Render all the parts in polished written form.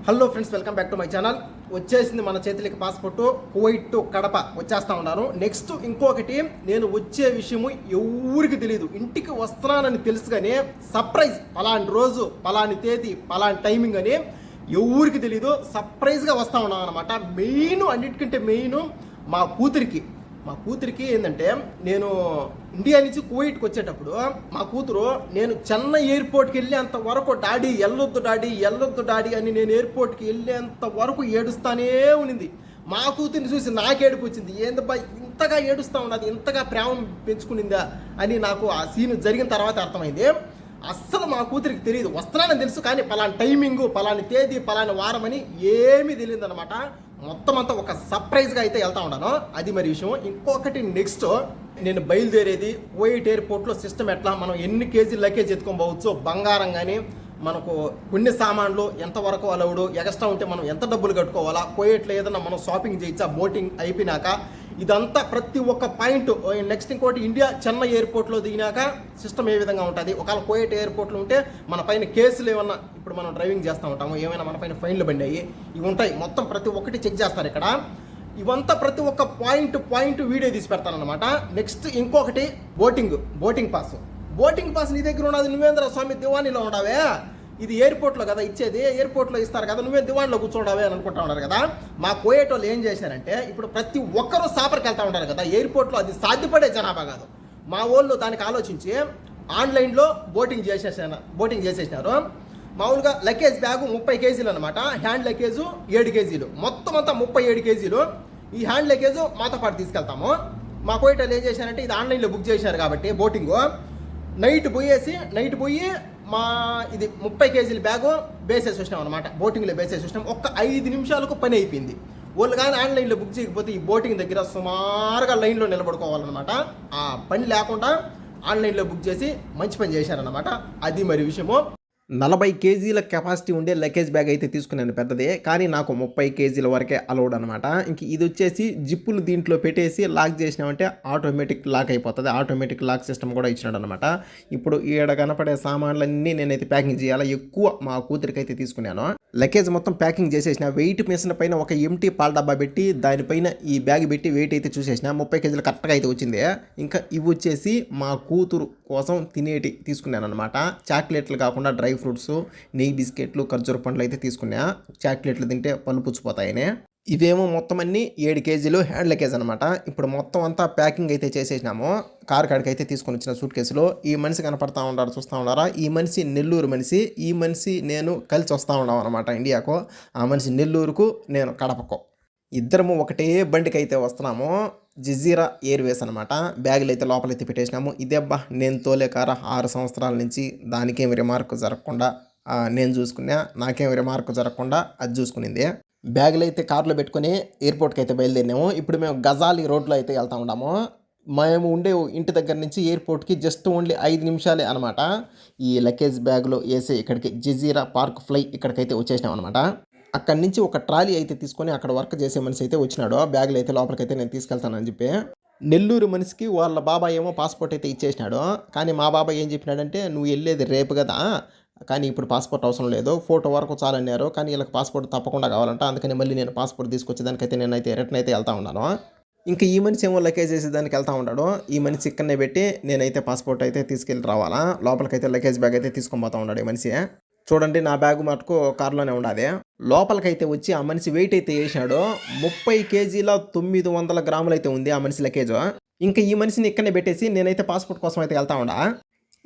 Hello friends, welcome back to my channel. వచ్చేసింది మన చేతులకి పాస్పోర్టు. కువైట్ టు కడప వచ్చేస్తా ఉన్నాను. నెక్స్ట్ ఇంకొకటి, నేను వచ్చే విషయము ఎవరికి తెలియదు. ఇంటికి వస్తున్నానని తెలుసు కానీ సర్ప్రైజ్, పలాని రోజు పలాని తేదీ పలాని టైమింగ్ అని ఎవరికి తెలియదు. సర్ప్రైజ్గా వస్తూ ఉన్నాం అనమాట. మెయిన్, అన్నిటికంటే మెయిన్ మా కూతురికి ఏంటంటే, నేను ఇండియా నుంచి కువైట్కి వచ్చేటప్పుడు మా కూతురు నేను చెన్నై ఎయిర్పోర్ట్కి వెళ్ళేంత వరకు డాడీ వెళ్ళొద్దు డాడీ అని నేను ఎయిర్పోర్ట్కి వెళ్ళేంత వరకు ఏడుస్తానే ఉన్నింది. మా కూతురిని చూసి నాకు ఏడుపు వచ్చింది. ఏందబ్బా ఇంతగా ఏడుస్తూ ఉన్నది, ఇంతగా ప్రేమ పెంచుకునిందా అని నాకు ఆ సీన్ జరిగిన తర్వాత అర్థమైంది. అస్సలు మా కూతురికి తెలియదు. వస్తున్నానని తెలుసు కానీ పలాని టైమింగు, పలాని తేదీ, పలాని వారం అని ఏమీ తెలియదు అనమాట. మొత్తం అంతా ఒక సర్ప్రైజ్గా అయితే వెళ్తా ఉన్నాను. అది మరి విషయం. ఇంకొకటి, నెక్స్ట్ నేను బయలుదేరేది కువైట్ ఎయిర్పోర్ట్లో సిస్టమ్ ఎట్లా, మనం ఎన్ని కేజీలు లగేజ్ ఎత్తుకొని పోవచ్చు, బంగారం కానీ మనకు కొన్ని సామాన్లు ఎంతవరకు అలౌడు, ఎక్స్ట్రా ఉంటే మనం ఎంత డబ్బులు కట్టుకోవాలా, కువైట్లో ఏదన్నా మనం షాపింగ్ చేయొచ్చా బోటింగ్ అయిపోయినాక, ఇదంతా ప్రతి ఒక్క పాయింట్. నెక్స్ట్ ఇంకోటి, ఇండియా చెన్నై ఎయిర్పోర్ట్లో దిగినాక సిస్టమ్ ఏ విధంగా ఉంటుంది, ఒకవేళ కువైట్ ఎయిర్పోర్ట్లో ఉంటే మన పైన కేసులు ఏమన్నా, ఇప్పుడు మనం డ్రైవింగ్ చేస్తూ ఉంటాము, ఏమైనా మన పైన ఫైన్లు పడినాయి, ఇవి ఉంటాయి. మొత్తం ప్రతి ఒక్కటి చెక్ చేస్తారు ఇక్కడ. ఇవంతా ప్రతి ఒక్క పాయింట్ వీడియో తీసి పెడతానమాట. నెక్స్ట్ ఇంకొకటి, బోటింగ్ పాస్ నీ దగ్గర ఉన్నది, నువ్వేంద్ర స్వామి దివానీలో ఉండవే, ఇది ఎయిర్పోర్ట్లో కదా ఇచ్చేది, ఎయిర్పోర్ట్లో ఇస్తారు కదా, నువ్వే దివాన్లో కూర్చోండావే అని అనుకుంటా ఉన్నారు కదా. మా కువైట్ వాళ్ళు ఏం చేశారంటే, ఇప్పుడు ప్రతి ఒక్కరూ సాపర్కి వెళ్తూ ఉంటారు కదా ఎయిర్పోర్ట్లో, అది సాధ్యపడే జనాభా కాదు. మా వాళ్ళు దానికి ఆలోచించి ఆన్లైన్లో బోటింగ్ చేసేసినారు. మామూలుగా లగేజ్ బ్యాగు 30 కేజీలు అనమాట, హ్యాండ్ లగేజు 7 కేజీలు, మొత్తం అంతా 37 కేజీలు. ఈ హ్యాండ్ లగేజు మాతో పాటు తీసుకెళ్తాము. మా కువైట్ వాళ్ళు ఏం చేశారంటే, ఇది ఆన్లైన్లో బుక్ చేశారు కాబట్టి బోటింగు నైట్ పోయి మా ఇది 30 కేజీల బ్యాగు బేసేసి వచ్చినాం అనమాట. బోటింగ్లో బేసేసి వచ్చినాం. ఒక్క 5 నిమిషాలకు పని అయిపోయింది. వాళ్ళు కానీ ఆన్లైన్లో బుక్ చేయకపోతే ఈ బోటింగ్ దగ్గర సుమారుగా లైన్లో నిలబడుకోవాలన్నమాట. ఆ పని లేకుండా ఆన్లైన్లో బుక్ చేసి మంచి పని చేశారనమాట. అది మరి విషయము. 40 కేజీల కెపాసిటీ ఉండే లగేజ్ బ్యాగ్ అయితే తీసుకున్నాను, పెద్దదే, కానీ నాకు 30 కేజీల వరకే అలౌడ్ అనమాట. ఇంక ఇది వచ్చేసి జిప్పులు దీంట్లో పెట్టేసి లాక్ చేసినామంటే ఆటోమేటిక్ లాక్ అయిపోతుంది. ఆటోమేటిక్ లాక్ సిస్టమ్ కూడా ఇచ్చినాడు అనమాట. ఇప్పుడు ఈడ కనపడే సామాన్లన్నీ నేనైతే ప్యాకింగ్ చేయాలి. ఎక్కువ మా కూతురికి అయితే తీసుకున్నాను. లగేజ్ మొత్తం ప్యాకింగ్ చేసేసిన. వెయిట్ మిషన్ పైన ఒక ఎంటీ పాల డబ్బా పెట్టి దానిపైన ఈ బ్యాగ్ పెట్టి వెయిట్ అయితే చూసేసిన. 30 కేజీలు కరెక్ట్గా అయితే వచ్చింది. ఇంకా ఇవి వచ్చేసి మా కూతురు కోసం తినేటి తీసుకున్నాను అనమాట. చాక్లెట్లు కాకుండా డ్రై ఫ్రూట్స్, నెయ్యి బిస్కెట్లు, ఖర్జూర పండ్లు అయితే తీసుకున్నా. చాక్లెట్లు తింటే పళ్ళు పుచ్చిపోతాయని. ఇవేమో మొత్తం అన్ని 7 కేజీలు హ్యాండ్ లగేజ్ అనమాట. ఇప్పుడు మొత్తం అంతా ప్యాకింగ్ అయితే చేసేసినాము. కారు కాడికి అయితే తీసుకొని వచ్చిన సూట్ కేసులో. ఈ మనిషి కనపడతా ఉన్నారు, చూస్తూ ఉన్నారా, ఈ మనిషి నెల్లూరు మనిషి. ఈ మనిషి నేను కలిసి వస్తూ ఉన్నాం అనమాట ఇండియాకు. ఆ మనిషి నెల్లూరుకు, నేను కడపకు. ఇద్దరము ఒకటే బండికి అయితే వస్తున్నాము. జజీరా ఎయిర్వేస్ అనమాట. బ్యాగులు అయితే లోపలైతే పెట్టేసినాము. ఇదేబ్బా నేను తోలే కారా 6 సంవత్సరాల నుంచి, దానికేం రిమార్క్ జరగకుండా నేను చూసుకున్నా, నాకేం రిమార్క్ జరగకుండా అది చూసుకునింది. బ్యాగులు అయితే కారులో పెట్టుకుని ఎయిర్పోర్ట్కి అయితే బయలుదేరినాము. ఇప్పుడు మేము గజాలి రోడ్లో అయితే వెళ్తూ ఉన్నాము. మేము ఉండే ఇంటి దగ్గర నుంచి ఎయిర్పోర్ట్కి జస్ట్ ఓన్లీ 5 నిమిషాలే అనమాట. ఈ లగేజ్ బ్యాగ్లో వేసి ఇక్కడికి జజీరా పార్క్ ఫ్లై ఇక్కడికైతే వచ్చేసినాం అనమాట. అక్కడి నుంచి ఒక ట్రాలీ అయితే తీసుకొని అక్కడ వర్క్ చేసే మనిషి అయితే వచ్చినాడు. బ్యాగులు అయితే లోపలికైతే నేను తీసుకెళ్తానని చెప్పి. నెల్లూరు మనిషికి వాళ్ళ బాబాయ్ ఏమో పాస్పోర్ట్ అయితే ఇచ్చేసినాడు. కానీ మా బాబాయ్ ఏం చెప్పినాడంటే, నువ్వు వెళ్ళేది రేపు కదా, కానీ ఇప్పుడు పాస్పోర్ట్ అవసరం లేదు, ఫోటో వరకు చాలన్నారు, కానీ వీళ్ళకి పాస్పోర్ట్ తప్పకుండా కావాలంట. అందుకని మళ్ళీ నేను పాస్పోర్ట్ తీసుకొచ్చేదానికైతే నేనైతే రిటర్న్ అయితే వెళ్తా ఉన్నాను. ఇంకా ఈ మనిషి ఏమో లగేజ్ చేసేదానికి వెళ్తూ ఉన్నాడు. ఈ మనిషి ఇక్కడనే పెట్టి నేనైతే పాస్పోర్ట్ అయితే తీసుకెళ్ళి రావాలా. లోపలికైతే లగేజ్ బ్యాగ్ అయితే తీసుకొని పోతా ఉన్నాడు ఈ మనిషి. చూడండి, నా బ్యాగ్ మటుకు కారులోనే ఉండాలి. లోపలికైతే వచ్చి ఆ మనిషి వెయిట్ అయితే వేసినాడు. 30 కేజీల 900 గ్రాములు అయితే ఉంది ఆ మనిషి లగేజ్. ఇంకా ఈ మనిషిని ఇక్కడనే పెట్టేసి నేనైతే పాస్పోర్ట్ కోసం అయితే వెళ్తా ఉండా.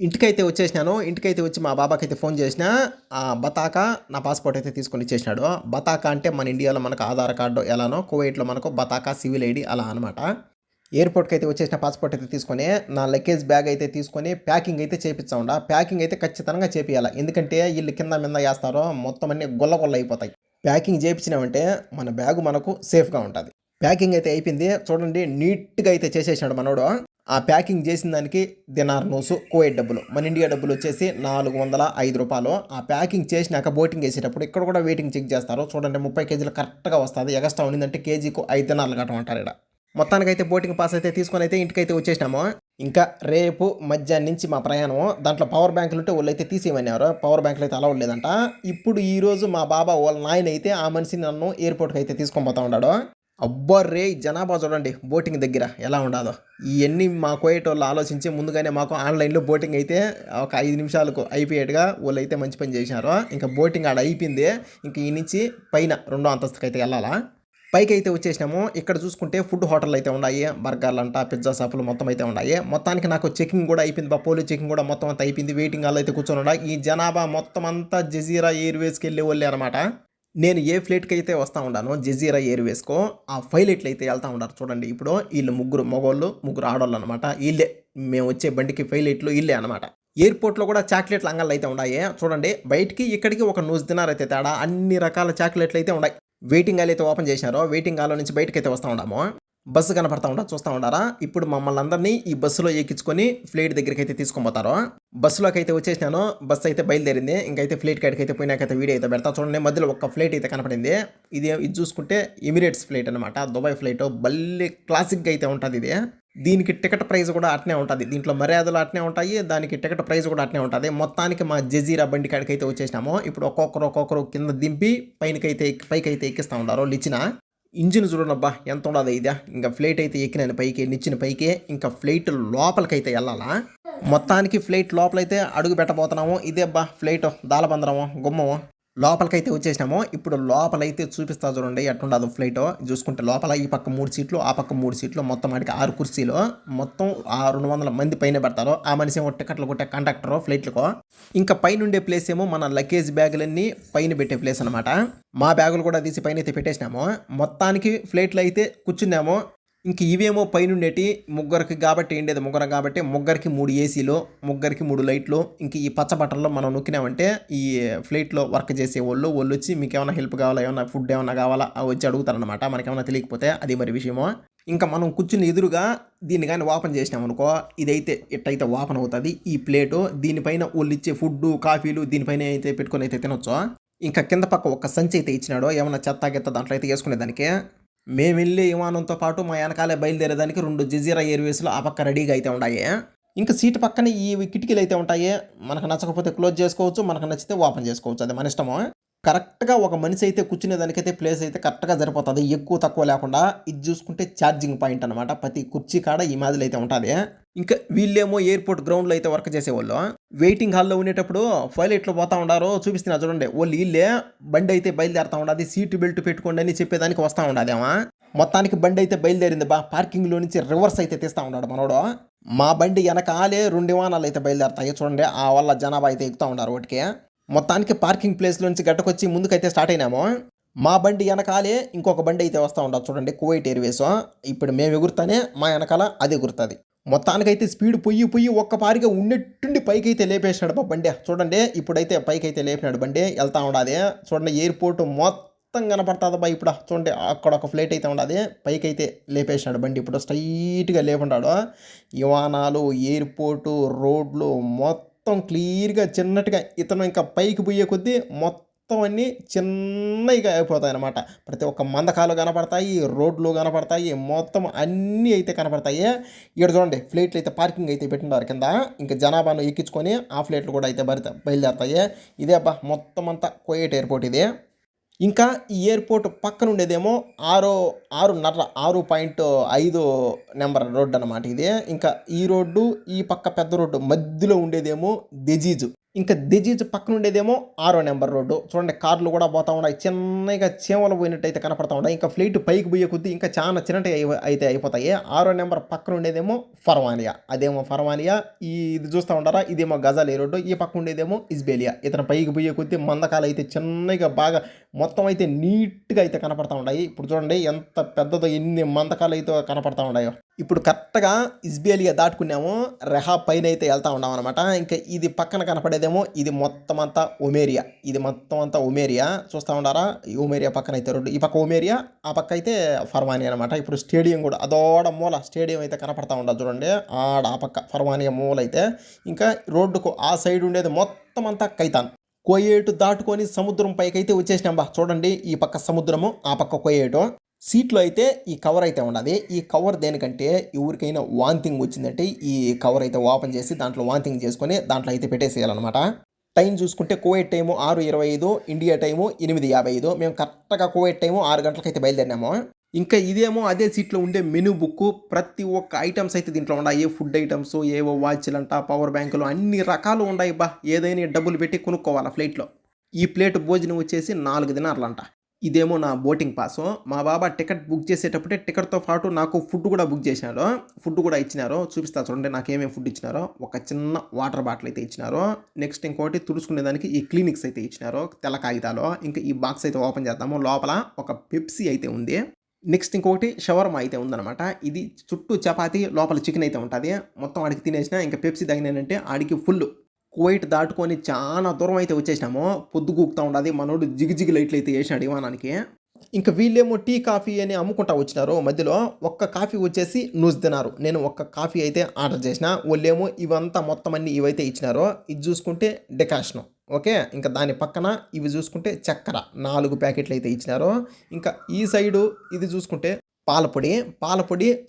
ఇంటికైతే వచ్చేసినాను. ఇంటికైతే వచ్చి మా బాబాకి అయితే ఫోన్ చేసిన. బతాకా నా పాస్పోర్ట్ అయితే తీసుకొని ఇచ్చేసినాడు. బతాకా అంటే మన ఇండియాలో మనకు ఆధార్ కార్డు ఎలానో, కువైట్లో మనకు బతాకా సివిల్ ఐడి అలా అనమాట. ఎయిర్పోర్ట్కి అయితే వచ్చేసిన పాస్పోర్ట్ అయితే తీసుకొని నా లగేజ్ బ్యాగ్ అయితే తీసుకొని ప్యాకింగ్ అయితే చేపిస్తా ఉండా. ప్యాకింగ్ అయితే ఖచ్చితంగా చేపియాలి, ఎందుకంటే వీళ్ళు కింద మీద వేస్తారో మొత్తం అన్ని గొల్ల అయిపోతాయి. ప్యాకింగ్ చేయించినామంటే మన బ్యాగు మనకు సేఫ్గా ఉంటుంది. ప్యాకింగ్ అయితే అయిపోయింది. చూడండి, నీట్గా అయితే చేసేసినాడు మనోడు. ఆ ప్యాకింగ్ చేసిన దానికి దినార్ నూసు కువైట్ డబ్బులు, మన ఇండియా డబ్బులు వచ్చేసి 405 రూపాయలు. ఆ ప్యాకింగ్ చేసినాక బోటింగ్ వేసేటప్పుడు ఇక్కడ కూడా వెయిటింగ్ చెక్ చేస్తారు. చూడండి, 30 కేజీలు కరెక్ట్గా వస్తుంది. ఎగస్ట్రా ఉండిందంటే కేజీకు 5 దినార్లు కట్టమంటారు ఇక్కడ. మొత్తానికైతే బోటింగ్ పాస్ అయితే తీసుకొని అయితే ఇంటికైతే వచ్చేసినాము. ఇంకా రేపు మధ్యాహ్నం నుంచి మా ప్రయాణం. దాంట్లో పవర్ బ్యాంకులు ఉంటే వాళ్ళైతే తీసేయమన్నారు. పవర్ బ్యాంకులు అయితే అలౌడ్ లేదంట. ఇప్పుడు ఈరోజు మా బాబా వాళ్ళ నాయన అయితే ఆ మనిషిని నన్ను ఎయిర్పోర్ట్కి అయితే తీసుకొని పోతా ఉన్నాడు. అబ్బా రే జనాభా చూడండి బోటింగ్ దగ్గర ఎలా ఉండదో. ఇవన్నీ మా కోయేట వాళ్ళు ఆలోచించి ముందుగానే మాకు ఆన్లైన్లో బోటింగ్ అయితే ఒక 5 నిమిషాలకు అయిపోయేట్టుగా వాళ్ళు అయితే మంచి పని చేసినారు. ఇంకా బోటింగ్ ఆడ అయిపోయింది. ఇంక ఈ నుంచి పైన 2వ అంతస్తుకి అయితే వెళ్ళాలా. పైకి అయితే వచ్చేసినాము. ఇక్కడ చూసుకుంటే ఫుడ్ హోటల్ అయితే ఉన్నాయి. బర్గర్లు అంట పిజ్జా షాపులు మొత్తం అయితే ఉన్నాయి. మొత్తానికి నాకు చెకింగ్ కూడా అయిపోయింది. పోలీస్ చెకింగ్ కూడా మొత్తం అంతా అయిపోయింది. వెయిటింగ్ హాల్ అయితే కూర్చొని ఉండ. ఈ జనాభా మొత్తం అంతా జజీరా ఎయిర్వేస్కి వెళ్ళే వాళ్ళే అనమాట. నేను ఏ ఫ్లైట్కి అయితే వస్తూ ఉన్నాను జజీరా ఎయిర్వేస్కో ఆ పైలట్లు అయితే వెళ్తూ ఉన్నారు చూడండి. ఇప్పుడు వీళ్ళు 3 మగవాళ్ళు 3 ఆడవాళ్ళు అనమాట. వీళ్ళే మేము వచ్చే బండికి పైలట్లు వీళ్ళే అనమాట. ఎయిర్పోర్ట్లో కూడా చాక్లెట్లు అంగళ్ళు అయితే ఉన్నాయి చూడండి. బయటికి ఇక్కడికి ఒక నూజ్ దినార్ అయితే తేడా. అన్ని రకాల చాక్లెట్లు అయితే ఉన్నాయి. వెయిటింగ్ హాల్ అయితే ఓపెన్ చేశారు. వెయిటింగ్ హాల్ నుంచి బయటకు అయితే వస్తూ ఉన్నాము. బస్సు కనపడతా ఉంటా చూస్తూ ఉంటారా. ఇప్పుడు మమ్మల్ని అందరినీ ఈ బస్సులో ఎక్కించుకొని ఫ్లైట్ దగ్గరికి అయితే తీసుకొని పోతారు. బస్సులోకి అయితే వచ్చేసినాను. బస్సు అయితే బయలుదేరింది. ఇంకైతే ఫ్లైట్ కాడికి అయితే పోయినాకైతే వీడియో అయితే పెడతా చూడండి. మధ్యలో ఒక ఫ్లైట్ అయితే కనపడింది. ఇది చూసుకుంటే ఎమిరేట్స్ ఫ్లైట్ అనమాట. దుబాయ్ ఫ్లైట్ భలే క్లాసిక్గా అయితే ఉంటుంది ఇది. దీనికి టికెట్ ప్రైస్ కూడా అట్నే ఉంటుంది. దీంట్లో మర్యాదలు అట్నే ఉంటాయి. దానికి టికెట్ ప్రైస్ కూడా అట్నే ఉంటుంది. మొత్తానికి మా జజీరా బండి కాడికి అయితే వచ్చేసినాము. ఇప్పుడు ఒక్కొక్కరు కింద దింపి పైకి ఎక్కిస్తూ ఉంటారు. లిచిన ఇంజిన్ చూడనబ్బా ఎంత ఉండదు ఇదే. ఇంకా ఫ్లైట్ అయితే ఎక్కినాను పైకి, నిచ్చిన పైకి. ఇంకా ఫ్లైట్ లోపలికైతే వెళ్ళాలా. మొత్తానికి ఫ్లైట్ లోపలైతే అడుగు పెట్టబోతున్నాము. ఇదే అబ్బా ఫ్లైట్ దాలబందరము గుమ్మము. లోపలికైతే వచ్చేసినాము. ఇప్పుడు లోపలైతే చూపిస్తా చూడండి ఎట్టుండదు ఫ్లైట్. చూసుకుంటే లోపల ఈ పక్క 3 సీట్లు ఆ పక్క 3 సీట్లు మొత్తం ఆడికి 6 కుర్చీలు. మొత్తం 200 మంది పైన పెడతారు. ఆ మనిషి ఏమో టికెట్లు కొట్టే కండక్టర్ ఫ్లైట్లకు. ఇంకా పైన ఉండే ప్లేస్ ఏమో మన లగేజ్ బ్యాగులన్నీ పైన పెట్టే ప్లేస్ అనమాట. మా బ్యాగులు కూడా తీసి పైన అయితే పెట్టేసినాము. మొత్తానికి ఫ్లైట్లో అయితే కూర్చున్నాము. ఇంక ఇవేమో పైనుండేటి ముగ్గురికి కాబట్టి ఉండేది ముగ్గురు కాబట్టి ముగ్గురికి 3 ఏసీలు 3 లైట్లు. ఇంక ఈ పచ్చ బట్టల్లో మనం నొక్కినామంటే ఈ ఫ్లైట్లో వర్క్ చేసే వాళ్ళు వచ్చి మీకు ఏమైనా హెల్ప్ కావాలా, ఏమైనా ఫుడ్ ఏమైనా కావాలా వచ్చి అడుగుతారనమాట. మనకేమైనా తెలియకపోతే అది మరి విషయమో. ఇంకా మనం కూర్చుని ఎదురుగా దీన్ని కానీ ఓపెన్ చేసినాం అనుకో, ఇదైతే ఎట్టయితే ఓపెన్ అవుతుంది ఈ ప్లేటు. దీనిపైన వాళ్ళు ఇచ్చే ఫుడ్ కాఫీలు దీనిపైన అయితే పెట్టుకొని అయితే తినొచ్చు. ఇంకా కింద పక్క ఒక సంచి అయితే ఇచ్చినాడు. ఏమైనా చెత్త గిత్త దాంట్లో అయితే వేసుకునేదానికి. మేము వెళ్ళే విమానంతో పాటు మా వెనకాలే బయలుదేరేదానికి 2 జజీరా ఎయిర్వేస్లో ఆ పక్క రెడీగా అయితే ఉన్నాయి. ఇంకా సీటు పక్కన ఈ కిటికీలు అయితే ఉంటాయి. మనకు నచ్చకపోతే క్లోజ్ చేసుకోవచ్చు, మనకు నచ్చితే ఓపెన్ చేసుకోవచ్చు. అది మన ఇష్టము. కరెక్ట్గా ఒక మనిషి అయితే కూర్చునేదానికైతే ప్లేస్ అయితే కరెక్ట్గా సరిపోతుంది. ఎక్కువ తక్కువ లేకుండా. ఇది చూసుకుంటే ఛార్జింగ్ పాయింట్ అనమాట. ప్రతి కుర్చీ కాడ ఈ మాదిరి అయితే ఉంటుంది. ఇంకా వీళ్ళేమో ఎయిర్పోర్ట్ గ్రౌండ్లో అయితే వర్క్ చేసేవాళ్ళు. వెయిటింగ్ హాల్లో ఉండేటప్పుడు పైలట్లు పోతా ఉండారో చూపిస్తున్నా చూడండి. వాళ్ళు వీళ్ళే బండి అయితే బయలుదేరుతా ఉండదు. సీటు బెల్ట్ పెట్టుకోండి అని చెప్పేదానికి వస్తూ ఉండదేమా. మొత్తానికి బండి అయితే బయలుదేరింది బా. పార్కింగ్లో నుంచి రివర్స్ అయితే తీస్తూ ఉన్నాడు మనోడు. మా బండి వెనకాలే 2 విమానాలు అయితే బయలుదేరుతాయి చూడండి. ఆ వల్ల జనాభా అయితే ఎక్కుతూ ఉన్నారు వాటికి. మొత్తానికి పార్కింగ్ ప్లేస్లో నుంచి గట్టకొచ్చి ముందుకైతే స్టార్ట్ అయినాము. మా బండి వెనకాలే ఇంకొక బండి అయితే వస్తూ ఉండదు చూడండి. Kuwait Airways. ఇప్పుడు మేము ఎగురుతానే మా వెనకాల అది ఎగురుతుంది. మొత్తానికైతే స్పీడ్ పొయ్యి ఒక్కపారిగా ఉన్నట్టుండి పైకి అయితే లేపేసినాడు బా బండి. చూడండి ఇప్పుడైతే పైకి అయితే లేపినాడు బండి. వెళ్తా ఉండదు చూడండి. ఎయిర్పోర్ట్ మొత్తం కనపడుతుంది బా. ఇప్పుడు చూడండి అక్కడ ఒక ఫ్లైట్ అయితే ఉండదు. పైకి అయితే లేపేసినాడు బండి. ఇప్పుడు స్ట్రైట్గా లేపుంటాడు. విమానాలు ఎయిర్పోర్టు రోడ్లు మొత్తం క్లియర్గా చిన్నట్టుగా ఇతను ఇంకా పైకి పోయే కొద్దీ మొత్తం అన్నీ చిన్నగా అయిపోతాయి అన్నమాట. ప్రతి ఒక్క మందకాలు కనపడతాయి, రోడ్లు కనపడతాయి, మొత్తం అన్నీ అయితే కనపడతాయి. ఇక్కడ చూడండి ఫ్లైట్లు అయితే పార్కింగ్ అయితే పెట్టినారు కింద. ఇంకా జనాభాను ఎక్కించుకొని ఆ ఫ్లైట్లు కూడా అయితే బయలుదేరుతాయి. ఇదే అబ్బా మొత్తం అంతా కువైట్ ఎయిర్పోర్ట్ ఇది. ఇంకా ఈ ఎయిర్పోర్ట్ పక్కన ఉండేదేమో 6.5 నెంబర్ రోడ్డు అనమాట ఇది. ఇంకా ఈ రోడ్డు ఈ పక్క పెద్ద రోడ్డు మధ్యలో ఉండేదేమో దెజీజు. ఇంకా దెజీజు పక్కన ఉండేదేమో 6వ నెంబర్ రోడ్డు. చూడండి కార్లు కూడా పోతా ఉన్నాయి. చిన్నగా చీమలు పోయినట్టు అయితే కనపడతా ఉన్నాయి. ఇంకా ఫ్లైట్ పైకి పోయే కొద్దీ ఇంకా చాలా చిన్నటి అయితే అయిపోతాయి. 6వ నెంబర్ పక్కన ఉండేదేమో ఫర్వానియా. అదేమో ఫర్వానియా. ఇది చూస్తూ ఉంటారా ఇదేమో గజాలి రోడ్డు. ఈ పక్క ఉండేదేమో ఇజ్బేలియా. ఇతను పైకి పోయే కొద్దీ మందకాలు అయితే చిన్నగా బాగా మొత్తం అయితే నీట్గా అయితే కనపడతా ఉన్నాయి. ఇప్పుడు చూడండి ఎంత పెద్దదో ఎన్ని మందకాలు అయితే కనపడతా ఉన్నాయో. ఇప్పుడు కరెక్ట్గా ఇజ్బేలియా దాటుకున్నాము. రెహా పైన అయితే వెళ్తా ఉన్నాం అనమాట. ఇంకా ఇది పక్కన కనపడేదేమో ఇది మొత్తం అంతా ఒమేరియా. ఇది మొత్తం అంతా ఒమేరియా చూస్తూ ఉన్నారా. ఈ ఒమేరియా పక్కన అయితే రోడ్డు. ఈ పక్క ఒమేరియా ఆ పక్క అయితే ఫర్వానియా అనమాట. ఇప్పుడు స్టేడియం కూడా అదోడ మూల స్టేడియం అయితే కనపడతా ఉండదు చూడండి. ఆడ ఆ పక్క ఫర్వానియా మూల అయితే. ఇంకా రోడ్డుకు ఆ సైడ్ ఉండేది మొత్తం అంతా కైతాన్. కోయేటు దాటుకొని సముద్రం పైకి అయితే వచ్చేసినాం బా. చూడండి ఈ పక్క సముద్రము ఆ పక్క కోయేటు. సీట్లో అయితే ఈ కవర్ అయితే ఉండదు. ఈ కవర్ దేనికంటే ఎవరికైనా వాంతింగ్ వచ్చిందంటే ఈ కవర్ అయితే ఓపెన్ చేసి దాంట్లో వాంతింగ్ చేసుకొని దాంట్లో అయితే పెట్టేసేయాలన్నమాట. టైం చూసుకుంటే కువైట్ టైము 6:25, ఇండియా టైము 8:55. మేము కరెక్ట్‌గా కువైట్ టైము 6 గంటలకైతే బయలుదేరినాము. ఇంకా ఇదేమో అదే సీట్‌లో ఉండే మెనూ బుక్కు. ప్రతి ఒక్క ఐటెమ్స్ అయితే దీంట్లో ఉన్నాయి. ఫుడ్ ఐటెమ్స్, ఏవో వాచ్‌లంట, పవర్ బ్యాంకులు అన్ని రకాలు ఉన్నాయి అబ్బా! ఏదైనా డబ్బులు పెట్టి కొనుక్కోవాలా ఫ్లైట్‌లో. ఈ ప్లేట్ భోజనం వచ్చేసి 4 దినార్లంట. ఇదేమో నా బోటింగ్ పాసు. మా బాబా టికెట్ బుక్ చేసేటప్పుడే టికెట్‌తో పాటు నాకు ఫుడ్ కూడా బుక్ చేశాడు. ఫుడ్ కూడా ఇచ్చినారు. చూపిస్తా చూడండి నాకేమేమి ఫుడ్ ఇచ్చినారో. ఒక చిన్న వాటర్ బాటిల్ అయితే ఇచ్చినారు. నెక్స్ట్ ఇంకోటి తుడుచుకునేదానికి ఈ క్లినిక్స్ అయితే ఇచ్చినారు. తెల్ల కాగితాలు. ఇంకా ఈ బాక్స్ అయితే ఓపెన్ చేద్దాము. లోపల ఒక పెప్సీ అయితే ఉంది. నెక్స్ట్ ఇంకొకటి షవర్మా అయితే ఉందన్నమాట. ఇది చుట్టూ చపాతీ లోపల చికెన్ అయితే ఉంటుంది. మొత్తం ఆడికి తినేసినా ఇంకా పెప్సీ తాగినానంటే ఆడికి ఫుల్. కువైట్ దాటుకొని చాలా దూరం అయితే వచ్చేసినాము. పొద్దుగూకుతా ఉండాది. మనోడు జిగి లైట్లు అయితే వేసినాడు విమానానికి. ఇంకా వీళ్ళేమో టీ, కాఫీ అని అమ్ముకుంటా వచ్చినారు. మధ్యలో ఒక్క కాఫీ వచ్చేసి నూజ్ తిన్నారు. నేను ఒక్క కాఫీ అయితే ఆర్డర్ చేసిన. వాళ్ళేమో ఇవంతా మొత్తం అన్ని ఇవైతే ఇచ్చినారు. ఇది చూసుకుంటే డెకాషను. ఓకే. ఇంకా దాని పక్కన ఇవి చూసుకుంటే చక్కెర 4 ప్యాకెట్లు అయితే ఇచ్చినారు. ఇంకా ఈ సైడు ఇది చూసుకుంటే పాలపొడి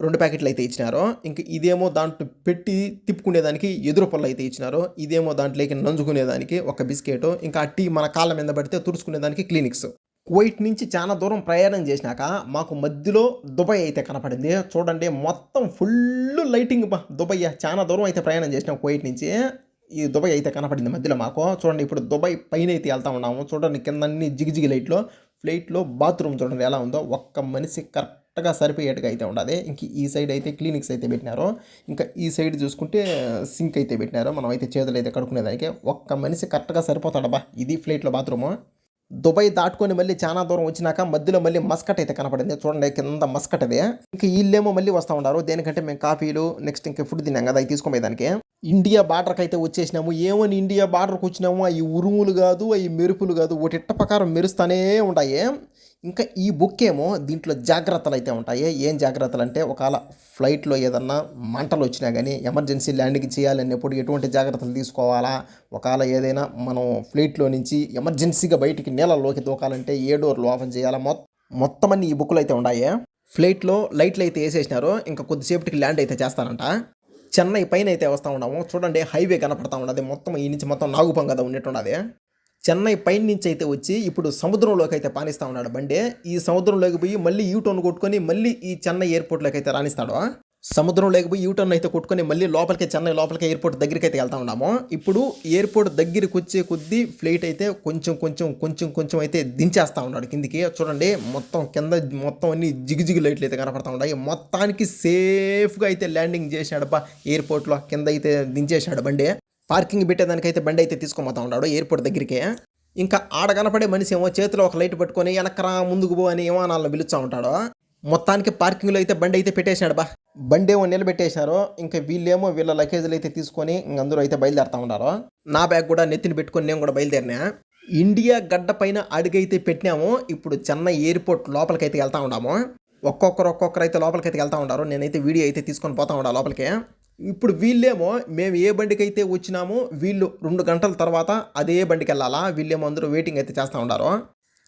2 ప్యాకెట్లు అయితే ఇచ్చినారు. ఇంక ఇదేమో దాంట్లో పెట్టి తిప్పుకునేదానికి ఎదురు పొల్ల అయితే ఇచ్చినారు. ఇదేమో దాంట్లోకి నంజుకునేదానికి ఒక బిస్కెట్. ఇంకా ఆ టీ మన కాళ్ళ మీద పడితే తుడుచుకునేదానికి క్లినిక్స్. కువైట్ నుంచి చాలా దూరం ప్రయాణం చేసినాక మాకు మధ్యలో దుబాయ్ అయితే కనపడింది. చూడండి మొత్తం ఫుల్ లైటింగ్ దుబాయ్. చాలా దూరం అయితే ప్రయాణం చేసినాం కువైట్ నుంచి. ఈ దుబాయ్ అయితే కనపడింది మధ్యలో మాకు. చూడండి ఇప్పుడు దుబాయ్ పైన అయితే వెళ్తా ఉన్నాము. చూడండి కింద అన్ని జిగి లైట్లో. ఫ్లైట్లో బాత్రూమ్ చూడండి ఎలా ఉందో. ఒక్క మనిషి కరెక్ట్గా సరిపోయేట్టుగా అయితే ఉండదు. ఇంక ఈ సైడ్ అయితే క్లినిక్స్ అయితే పెట్టినారు. ఇంకా ఈ సైడ్ చూసుకుంటే సింక్ అయితే పెట్టినారు. మనం అయితే చేతులు అయితే కడుక్కునేదానికి. ఒక్క మనిషి కరెక్ట్గా సరిపోతాడబ్బా. ఇది ఫ్లైట్లో బాత్రూము. దుబాయ్ దాటుకొని మళ్ళీ చాలా దూరం వచ్చినాక మధ్యలో మళ్ళీ మస్కట్ అయితే కనపడింది. చూడండి కింద మస్కట్ అదే. ఇంకా వీళ్ళేమో మళ్ళీ వస్తూ ఉన్నారు. దేనికంటే మేము కాఫీలు నెక్స్ట్ ఇంకా ఫుడ్ తిన్నాం కదా, అవి తీసుకోపోయేదానికి. ఇండియా బార్డర్కి అయితే వచ్చేసినాము. ఏమని ఇండియా బార్డర్కి వచ్చినాము, అవి ఉరుములు కాదు, అవి మెరుపులు కాదు, ఒకటి ఇట్ట ప్రకారం మెరుస్తూనే ఉంటాయి. ఇంకా ఈ బుక్ ఏమో దీంట్లో జాగ్రత్తలు అయితే ఉంటాయి. ఏం జాగ్రత్తలు అంటే ఒకవేళ ఫ్లైట్లో ఏదన్నా మంటలు వచ్చినా కానీ ఎమర్జెన్సీ ల్యాండింగ్ చేయాలన్నప్పుడు ఎటువంటి జాగ్రత్తలు తీసుకోవాలా, ఒకవేళ ఏదైనా మనం ఫ్లైట్లో నుంచి ఎమర్జెన్సీగా బయటికి నీళ్ళలోకి దూకాలంటే ఏ డోర్లు ఓపెన్ చేయాలా, మొత్తం అన్ని ఈ బుక్లు అయితే ఉన్నాయి. ఫ్లైట్లో లైట్లు అయితే వేసేసినారు. ఇంకా కొద్దిసేపటికి ల్యాండ్ అయితే చేస్తారంట. చెన్నై పైన అయితే వస్తూ ఉన్నాము. చూడండి హైవే కనపడతా ఉన్నది. మొత్తం ఈ నుంచి మొత్తం నాగుపం కదా ఉన్నట్టున్నది. చెన్నై పైన నుంచి అయితే వచ్చి ఇప్పుడు సముద్రంలోకి అయితే పానిస్తూ ఉన్నాడు బండి. ఈ సముద్రంలోకి పోయి మళ్ళీ యూటర్న్ కొట్టుకొని మళ్ళీ ఈ చెన్నై ఎయిర్పోర్ట్లోకి అయితే రాణిస్తాడు. సముద్రంలోకి పోయి యూటర్న్ అయితే కొట్టుకొని మళ్ళీ లోపలికి చెన్నై లోపలికి ఎయిర్పోర్ట్ దగ్గరికి అయితే వెళ్తా ఉన్నాము. ఇప్పుడు ఎయిర్పోర్ట్ దగ్గరికి వచ్చే కొద్దీ ఫ్లైట్ అయితే కొంచెం అయితే దించేస్తూ ఉన్నాడు కిందికి. చూడండి మొత్తం కింద మొత్తం అన్ని జిగి లైట్లు అయితే కనపడతా ఉన్నాయి. మొత్తానికి సేఫ్గా అయితే ల్యాండింగ్ చేశాడు ఎయిర్పోర్ట్లో. కింద అయితే దించేశాడు బండి. పార్కింగ్ పెట్టేదానికైతే బండి అయితే తీసుకొని ఉన్నాడు ఎయిర్పోర్ట్ దగ్గరికే. ఇంకా ఆడ కనపడే మనిషి ఏమో చేతిలో ఒక లైట్ పట్టుకొని వెనకరా ముందుకు పో అని విమానాలను పిలుస్తూ ఉంటాడు. మొత్తానికి పార్కింగ్లో అయితే బండి అయితే పెట్టేశాడు బండి ఏమో నిలబెట్టేశారు. ఇంకా వీళ్ళేమో వీళ్ళ లగేజ్లు అయితే తీసుకొని అందరూ అయితే బయలుదేరుతా ఉన్నారు. నా బ్యాగ్ కూడా నెత్తిని పెట్టుకొని నేను కూడా బయలుదేరినా. ఇండియా గడ్డ పైన అడుగైతే పెట్టినాము. ఇప్పుడు చెన్నై ఎయిర్పోర్ట్ లోపలికైతే వెళ్తా ఉన్నాము. ఒక్కొక్కరు అయితే లోపలికైతే వెళ్తా ఉన్నారు. నేనైతే వీడియో అయితే తీసుకొని పోతా ఉన్నా లోపలికి. ఇప్పుడు వీళ్ళేమో మేము ఏ బండికి అయితే వచ్చినామో వీళ్ళు 2 గంటల తర్వాత అదే బండికి వెళ్ళాలా. వీళ్ళేమో అందరూ వెయిటింగ్ అయితే చేస్తూ ఉన్నారు.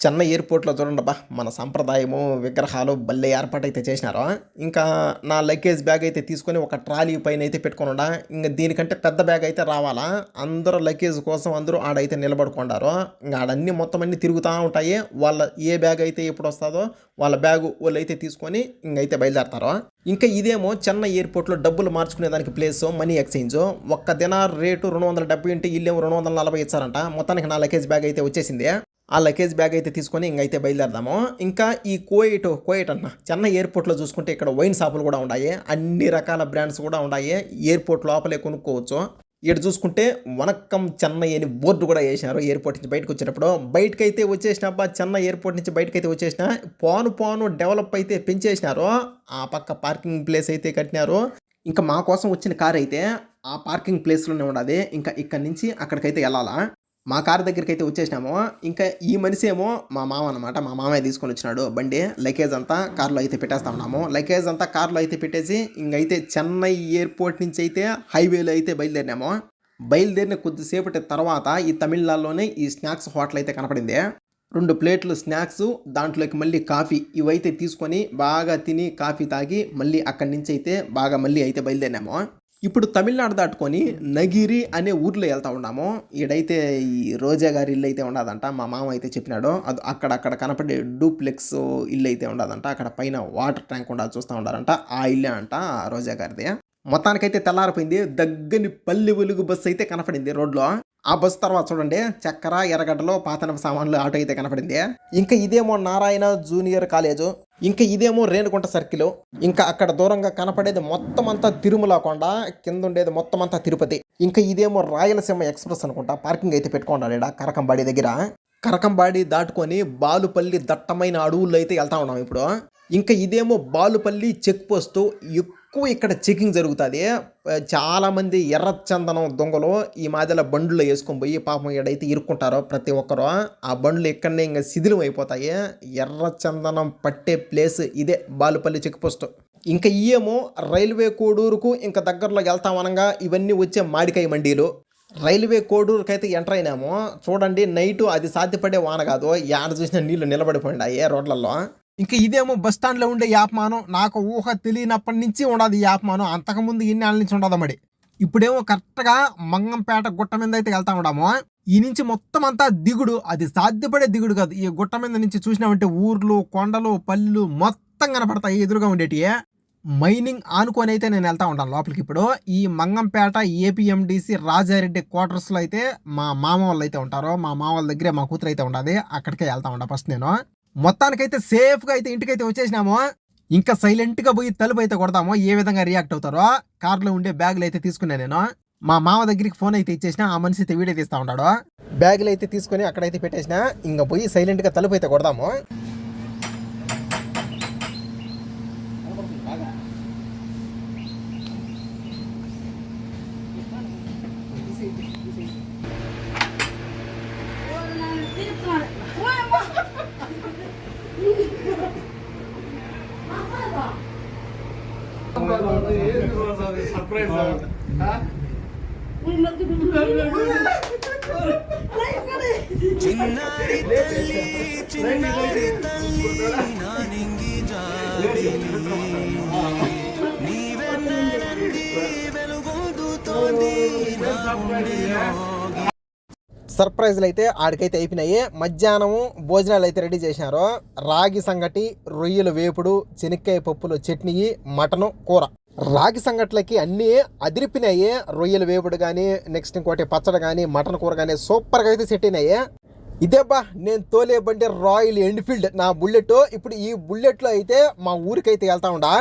చెన్నై ఎయిర్పోర్ట్లో చూడండి మన సంప్రదాయము విగ్రహాలు భలే ఏర్పాటు అయితే చేసినారు. ఇంకా నా లగేజ్ బ్యాగ్ అయితే తీసుకొని ఒక ట్రాలీ పైన అయితే పెట్టుకొని ఉండా. ఇంకా దీనికంటే పెద్ద బ్యాగ్ అయితే రావాలా. అందరూ లగేజ్ కోసం అందరూ ఆడైతే నిలబడుకుంటారు. ఇంకా ఆడన్నీ మొత్తం అన్నీ తిరుగుతూ ఉంటాయి. వాళ్ళ ఏ బ్యాగ్ అయితే ఎప్పుడు వస్తుందో వాళ్ళ బ్యాగు వాళ్ళు అయితే తీసుకొని ఇంకైతే బయలుదేరతారు. ఇంకా ఇదేమో చెన్నై ఎయిర్పోర్ట్లో డబ్బులు మార్చుకునే దానికి ప్లేస్ మనీ ఎక్స్చేంజ్. ఒక్క దినార్ రేటు 270 ఉంటే వీళ్ళేమో 240 ఇచ్చారంట. మొత్తానికి నా లగేజ్ బ్యాగ్ అయితే వచ్చేసింది. ఆ లగేజ్ బ్యాగ్ అయితే తీసుకొని ఇంకైతే బయలుదేరదాము. ఇంకా ఈ కువైట్ అన్న చెన్నై ఎయిర్పోర్ట్లో చూసుకుంటే ఇక్కడ వైన్ షాపులు కూడా ఉన్నాయి. అన్ని రకాల బ్రాండ్స్ కూడా ఉన్నాయి. ఎయిర్పోర్ట్ లోపలే కొనుక్కోవచ్చు. ఇక్కడ చూసుకుంటే వనక్కం చెన్నై అని బోర్డు కూడా వేసినారు. ఎయిర్పోర్ట్ నుంచి బయటకు వచ్చేటప్పుడు బయటకైతే వచ్చేసిన చెన్నై ఎయిర్పోర్ట్ నుంచి బయటకైతే వచ్చేసిన పోను డెవలప్ అయితే పెంచేసినారు. ఆ పక్క పార్కింగ్ ప్లేస్ అయితే కట్టినారు. ఇంకా మా కోసం వచ్చిన కార్ అయితే ఆ పార్కింగ్ ప్లేస్లోనే ఉన్నది. ఇంకా ఇక్కడ నుంచి అక్కడికైతే వెళ్ళాలా. మా కార్ దగ్గరికి అయితే వచ్చేసినాము. ఇంకా ఈ మనిషి ఏమో మా మామ అనమాట. మా మామయ్య తీసుకొని వచ్చినాడు బండి. లగేజ్ అంతా కార్లో అయితే పెట్టేస్తా ఉన్నాము. లగేజ్ అంతా కార్లో అయితే పెట్టేసి ఇంకైతే చెన్నై ఎయిర్పోర్ట్ నుంచి అయితే హైవేలో అయితే బయలుదేరినాము. బయలుదేరిన కొద్దిసేపటి తర్వాత ఈ తమిళనాడులోనే ఈ స్నాక్స్ హోటల్ అయితే కనపడింది. 2 ప్లేట్లు స్నాక్స్, దాంట్లోకి మళ్ళీ కాఫీ ఇవైతే తీసుకొని బాగా తిని కాఫీ తాగి మళ్ళీ అక్కడి నుంచి అయితే బాగా మళ్ళీ అయితే బయలుదేరాము. ఇప్పుడు తమిళనాడు దాటుకొని నగిరి అనే ఊర్లో వెళ్తా ఉన్నాము. ఈడైతే ఈ రోజా గారి ఇల్లు అయితే ఉండదంట, మా మామ అయితే చెప్పినాడు. అది అక్కడ కనపడే డూప్లెక్స్ ఇల్లు అయితే ఉండదంట, అక్కడ పైన వాటర్ ట్యాంక్ ఉండదు చూస్తూ ఉండాలంట, ఆ ఇల్లే అంట రోజా గారిది. మొత్తానికైతే తెల్లారిపోయింది. దగ్గని పల్లె వెలుగు బస్సు అయితే కనపడింది రోడ్లో. ఆ బస్సు తర్వాత చూడండి చక్కెర, ఎర్రగడ్డలో పాతన సామాన్లు ఆటో అయితే కనపడింది. ఇంకా ఇదేమో నారాయణ జూనియర్ కాలేజు, ఇంకా ఇదేమో రేణుగుంట సర్కిల్, ఇంకా అక్కడ దూరంగా కనపడేది మొత్తం అంతా తిరుమల కొండ, కింద ఉండేది మొత్తం అంతా తిరుపతి. ఇంకా ఇదేమో రాయలసీమ ఎక్స్ప్రెస్ అనుకుంటా, పార్కింగ్ అయితే పెట్టుకున్నాడు ఇక్కడ కరకంబాడి దగ్గర. కరకంబాడి దాటుకొని బాలుపల్లి దట్టమైన అడవుల్లో అయితే వెళ్తా ఉన్నాం ఇప్పుడు. ఇంకా ఇదేమో బాలుపల్లి చెక్ పోస్టు. ఎక్కువ ఇక్కడ చెకింగ్ జరుగుతుంది. చాలామంది ఎర్రచందనం దొంగలు ఈ మాదిరిలో బండ్లు వేసుకొని పోయి పాపం ఎడైతే ఇరుక్కుంటారో ప్రతి ఒక్కరు. ఆ బండ్లు ఇక్కడనే ఇంకా శిథిలం అయిపోతాయి. ఎర్రచందనం పట్టే ప్లేస్ ఇదే బాలుపల్లి చెక్ పోస్టు. ఇంకా ఇయేమో రైల్వే కోడూరుకు ఇంకా దగ్గరలో వెళ్తామనగా ఇవన్నీ వచ్చే మాడికాయ మండీలు. రైల్వే కోడూరుకి అయితే ఎంటర్ అయినాము. చూడండి నైటు అది సాధ్యపడే వాన కాదు, యాడ చూసిన నీళ్లు నిలబడిపోయినాయి రోడ్లలో. ఇంకా ఇదేమో బస్ స్టాండ్లో ఉండే యాప్మానం. నాకు ఊహ తెలియనప్పటి నుంచి ఉండదు ఈ యాప్మానం, అంతకుముందు ఎన్ని ఏళ్ళ నుంచి ఉండదు మరి. ఇప్పుడేమో కరెక్ట్గా మంగంపేట గుట్ట మీద అయితే వెళ్తా ఉన్నాము. ఈ నుంచి మొత్తం అంతా దిగుడు, అది సాధ్యపడే దిగుడు కాదు. ఈ గుట్ట మీద నుంచి చూసినామంటే ఊర్లు, కొండలు, పళ్ళు మొత్తం కనపడతాయి ఎదురుగా ఉండేటి. మైనింగ్ ఆనుకొని అయితే నేను వెళ్తా ఉంటాను లోపలికి. ఇప్పుడు ఈ మంగంపేట ఏపీఎండిసి రాజారెడ్డి క్వార్టర్స్లో అయితే మా మామ వాళ్ళు అయితే ఉంటారు. మా మామ వాళ్ళ దగ్గరే మా కూతురు అయితే ఉండదు, అక్కడికే వెళ్తా ఉంటా ఫస్ట్ నేను. మొత్తానికైతే సేఫ్గా అయితే ఇంటికైతే వచ్చేసినాము. ఇంకా సైలెంట్గా పోయి తలుపు అయితే కొడతాము, ఏ విధంగా రియాక్ట్ అవుతారో. కార్లో ఉండే బ్యాగులు అయితే తీసుకున్నా నేను. మా మామ దగ్గరికి ఫోన్ అయితే ఇచ్చేసిన, ఆ మనిషి అయితే వీడియో తీస్తూ ఉంటాడు. బ్యాగులు అయితే తీసుకొని అక్కడైతే పెట్టేసిన, ఇంకా పోయి సైలెంట్గా తలుపు అయితే కొడదాము. సర్ప్రైజ్లు అయితే ఆడికైతే అయిపోయినాయి. మధ్యాహ్నము భోజనాలు అయితే రెడీ చేసినారు. రాగి సంగటి, రొయ్యల వేపుడు, శనక్కాయ పప్పులు చట్నీ, మటను కూర. రాగి సంగట్లకి అన్నీ అదిరిపినాయి. రొయ్యల వేపుడు కానీ, నెక్స్ట్ ఇంకోటి పచ్చడి కానీ, మటన్ కూర కానీ సూపర్గా అయితే సెట్ అయినాయి. ఇదేబ్బా నేను తోలే బండి రాయల్ ఎన్ఫీల్డ్ నా బుల్లెట్. ఇప్పుడు ఈ బుల్లెట్లో అయితే మా ఊరికైతే వెళ్తా ఉండా.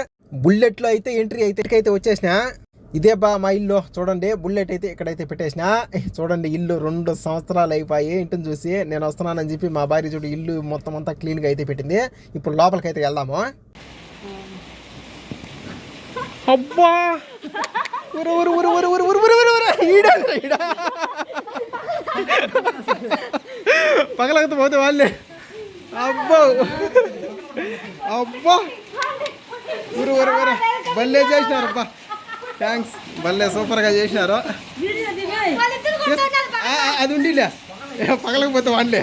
బుల్లెట్లో అయితే ఎంట్రీ అయితే వచ్చేసిన. ఇదే బా మా ఇల్లు చూడండి, బుల్లెట్ అయితే ఇక్కడైతే పెట్టేసిన. చూడండి ఇల్లు 2 సంవత్సరాలు అయిపోయి ఇంటిని చూసి నేను వస్తున్నానని చెప్పి మా భార్య చూడు ఇల్లు మొత్తం అంతా క్లీన్గా అయితే పెట్టింది. ఇప్పుడు లోపలికి అయితే వెళ్దాము. అబ్బా పగలకపోతే పోతే వాళ్ళే. అబ్బా అబ్బా ఊరు భలే చేసినారు. అబ్బా థ్యాంక్స్, భలే సూపర్గా చేసినారు. అది ఉండిలే పగలకపోతే వాళ్ళే.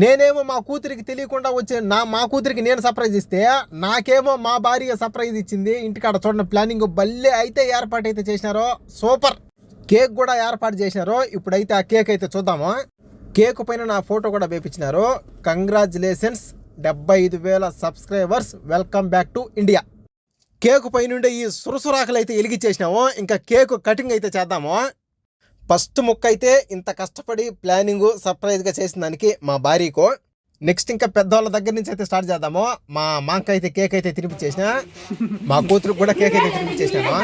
నేనేమో మా కూతురికి తెలియకుండా వచ్చే మా కూతురికి నేను సర్ప్రైజ్ ఇస్తే నాకేమో మా భార్య సర్ప్రైజ్ ఇచ్చింది. ఇంటికాడ చూడండి ప్లానింగ్ భలే అయితే ఏర్పాటు అయితే చేసినారో, సూపర్. కేక్ కూడా ఏర్పాటు చేసినారు. ఇప్పుడైతే ఆ కేక్ అయితే చూద్దాము. కేక్ పైన నా ఫోటో కూడా వేపించినారు. Congratulations 75,000 subscribers, welcome back to India. Cake పైనుండే ఈ సురసురాకులు అయితే ఎలిగిచ్చేసినాము. ఇంకా కేక్ కటింగ్ అయితే చేద్దాము. ఫస్ట్ ముక్క అయితే ఇంత కష్టపడి ప్లానింగ్ సర్ప్రైజ్గా చేసిన దానికి మా భార్యకు. నెక్స్ట్ ఇంకా పెద్దవాళ్ళ దగ్గర నుంచి అయితే స్టార్ట్ చేద్దాము. మా మాంక అయితే కేక్ అయితే తినిపించేసిన, మా కూతురు కూడా కేక్ అయితే తినిపించేసినాము.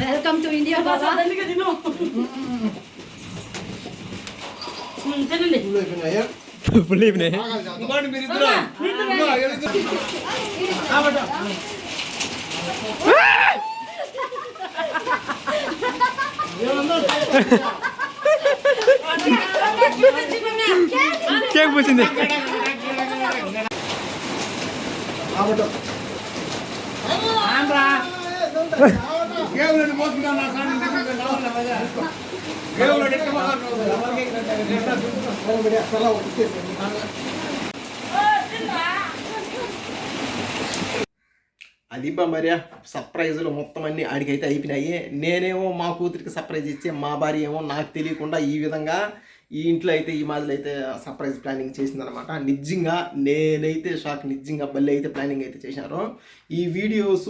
వెల్కమ్ టు ఇండియా బాబా. కేక్ పూసింది. ఆవటం. అది మరి సర్ప్రైజులు మొత్తం అన్ని ఆడికైతే అయిపోయినాయి. నేనేమో మా కూతురికి సర్ప్రైజ్ ఇచ్చి మా భార్య ఏమో నాకు తెలియకుండా ఈ విధంగా ఈ ఇంట్లో అయితే ఈ మాదిరి అయితే సర్ప్రైజ్ ప్లానింగ్ చేసిందనమాట. నిజంగా నేనైతే షాక్. నిజంగా బల్లి అయితే ప్లానింగ్ అయితే చేశారు. ఈ వీడియోస్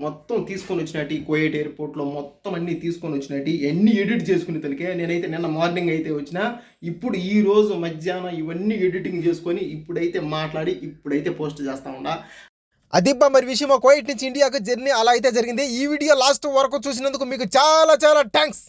మొత్తం తీసుకొని వచ్చినట్టు ఈ కువైట్ ఎయిర్పోర్ట్లో మొత్తం అన్నీ తీసుకొని వచ్చినట్టు అన్నీ ఎడిట్ చేసుకుని తలికే నేనైతే నిన్న మార్నింగ్ అయితే వచ్చిన. ఇప్పుడు ఈ రోజు మధ్యాహ్నం ఇవన్నీ ఎడిటింగ్ చేసుకొని ఇప్పుడైతే మాట్లాడి ఇప్పుడైతే పోస్ట్ చేస్తా ఉండా. అదిబ్బా మరి విషయం కువైట్ నుంచి ఇండియాకు జర్నీ అలా అయితే జరిగింది. ఈ వీడియో లాస్ట్ వరకు చూసినందుకు మీకు చాలా చాలా థ్యాంక్స్.